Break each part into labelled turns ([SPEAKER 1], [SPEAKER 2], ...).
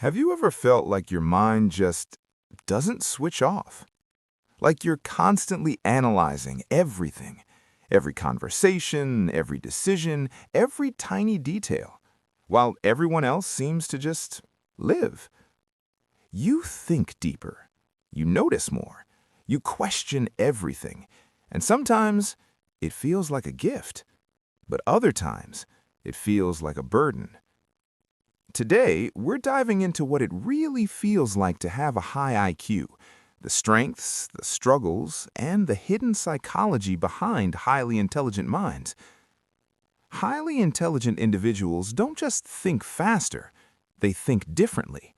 [SPEAKER 1] Have you ever felt like your mind just doesn't switch off? Like you're constantly analyzing everything, every conversation, every decision, every tiny detail, while everyone else seems to just live. You think deeper, you notice more, you question everything, and sometimes it feels like a gift, but other times it feels like a burden. Today, we're diving into what it really feels like to have a high IQ, the strengths, the struggles, and the hidden psychology behind highly intelligent minds. Highly intelligent individuals don't just think faster, they think differently.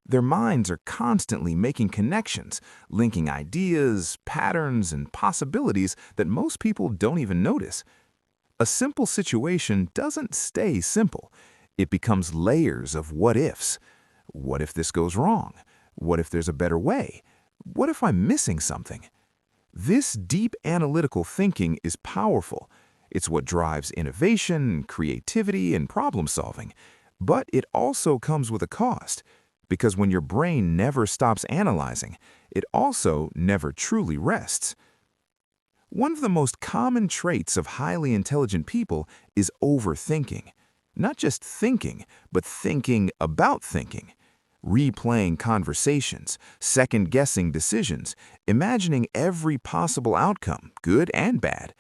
[SPEAKER 1] Their minds are constantly making connections, linking ideas, patterns, and possibilities that most people don't even notice. A simple situation doesn't stay simple. It becomes layers of what-ifs. What if this goes wrong? What if there's a better way? What if I'm missing something? This deep analytical thinking is powerful. It's what drives innovation, creativity, and problem-solving. But it also comes with a cost, because when your brain never stops analyzing, it also never truly rests. One of the most common traits of highly intelligent people is overthinking. Not just thinking, but thinking about thinking. Replaying conversations, second-guessing decisions, imagining every possible outcome, good and bad.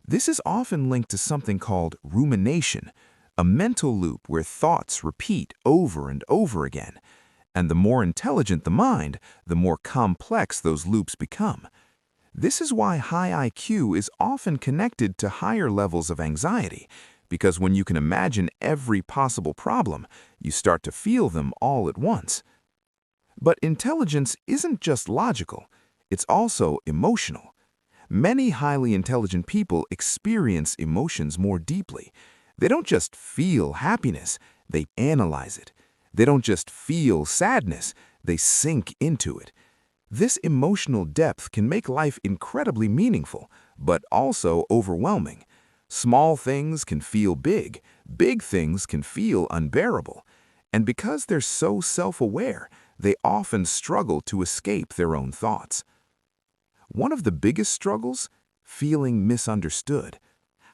[SPEAKER 1] This is often linked to something called rumination, a mental loop where thoughts repeat over and over again. And the more intelligent the mind, the more complex those loops become. This is why high IQ is often connected to higher levels of anxiety, because when you can imagine every possible problem, you start to feel them all at once. But intelligence isn't just logical, it's also emotional. Many highly intelligent people experience emotions more deeply. They don't just feel happiness, they analyze it. They don't just feel sadness, they sink into it. This emotional depth can make life incredibly meaningful, but also overwhelming. Small things can feel big, big things can feel unbearable. And because they're so self-aware, they often struggle to escape their own thoughts. One of the biggest struggles? Feeling misunderstood.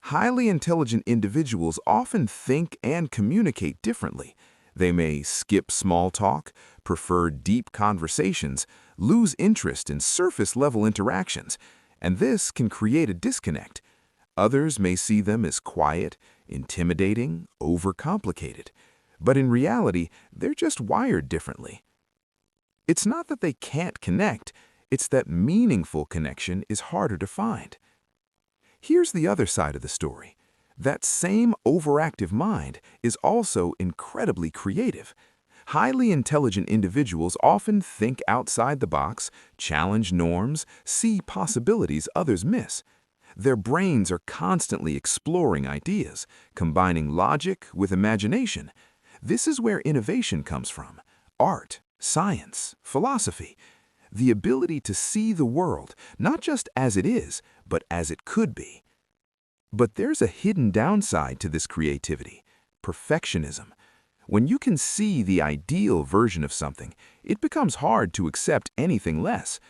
[SPEAKER 1] Highly intelligent individuals often think and communicate differently. They may skip small talk, prefer deep conversations, lose interest in surface-level interactions, and this can create a disconnect. Others may see them as quiet, intimidating, overcomplicated. But in reality, they're just wired differently. It's not that they can't connect, it's that meaningful connection is harder to find. Here's the other side of the story. That same overactive mind is also incredibly creative. Highly intelligent individuals often think outside the box, challenge norms, see possibilities others miss. Their brains are constantly exploring ideas, combining logic with imagination. This is where innovation comes from. Art, science, philosophy. The ability to see the world, not just as it is, but as it could be. But there's a hidden downside to this creativity: perfectionism. When you can see the ideal version of something, it becomes hard to accept anything less.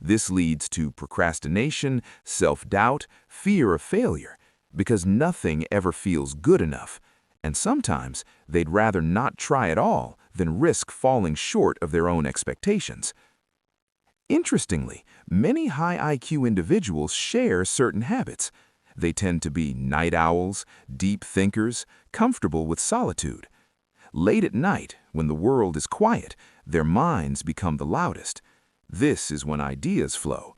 [SPEAKER 1] This leads to procrastination, self-doubt, fear of failure, because nothing ever feels good enough. And sometimes they'd rather not try at all than risk falling short of their own expectations. Interestingly, many high IQ individuals share certain habits. They tend to be night owls, deep thinkers, comfortable with solitude. Late at night, when the world is quiet, their minds become the loudest. This is when ideas flow,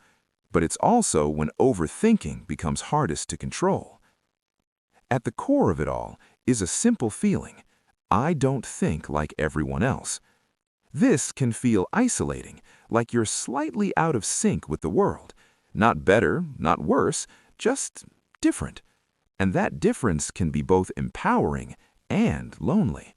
[SPEAKER 1] but it's also when overthinking becomes hardest to control. At the core of it all is a simple feeling: I don't think like everyone else. This can feel isolating, like you're slightly out of sync with the world. Not better, not worse, just different. And that difference can be both empowering and lonely.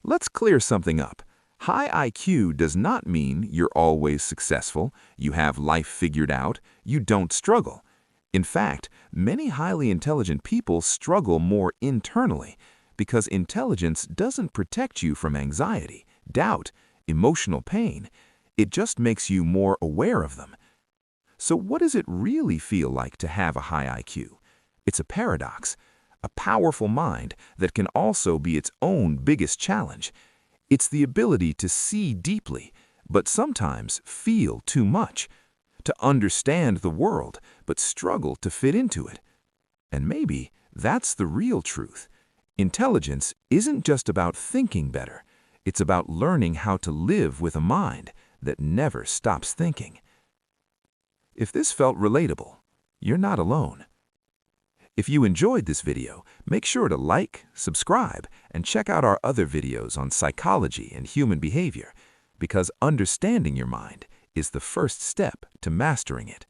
[SPEAKER 1] Let's clear something up. High IQ does not mean you're always successful, you have life figured out, you don't struggle. In fact, many highly intelligent people struggle more internally, because intelligence doesn't protect you from anxiety, doubt, emotional pain. It just makes you more aware of them. So what does it really feel like to have a high IQ? It's a paradox, a powerful mind that can also be its own biggest challenge. It's the ability to see deeply, but sometimes feel too much, to understand the world, but struggle to fit into it. And maybe that's the real truth. Intelligence isn't just about thinking better. It's about learning how to live with a mind that never stops thinking. If this felt relatable, you're not alone. If you enjoyed this video, make sure to like, subscribe, and check out our other videos on psychology and human behavior, because understanding your mind is the first step to mastering it.